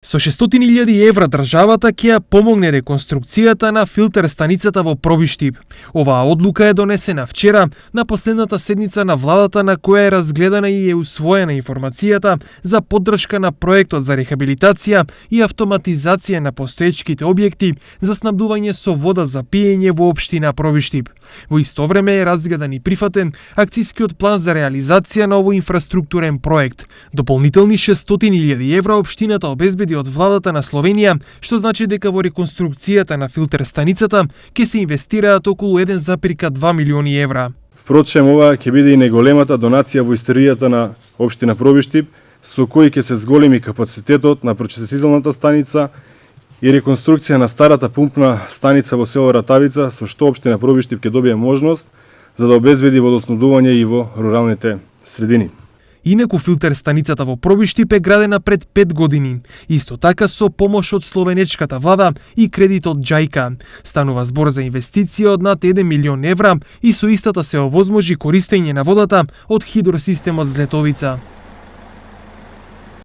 Со 600.000 евра државата ќе ја помогне реконструкцијата на филтер станицата во Пробиштип. Оваа одлука е донесена вчера на последната седница на владата, на која е разгледана и е усвоена информацијата за поддршка на проектот за рехабилитација и автоматизација на постоечките објекти за снабдување со вода за пиење во општина Пробиштип. Во исто време е разгледан и прифатен акцискиот план за реализација на овој инфраструктурен проект. Дополнителни 600.000 евра општината обезбеди од владата на Словенија, што значи дека во реконструкцијата на филтер станицата ќе се инвестираат околу 1,2 милиони евра. Впрочем, ова ќе биде и најголемата донација во историјата на општина Пробиштип, со кој ќе се зголеми капацитетот на прочистителната станица и реконструкција на старата пумпна станица во село Ратавица, со што општина Пробиштип ќе добие можност за да обезбеди водоснабдување и во руралните средини. Инаку филтер станицата во Пробиштип е градена пред 5 години, исто така со помош од словенечката влада и кредит од Џајка. Станува збор за инвестиција од над 1 милион евра и со истата се овозможи користење на водата од хидросистемот Злетовица.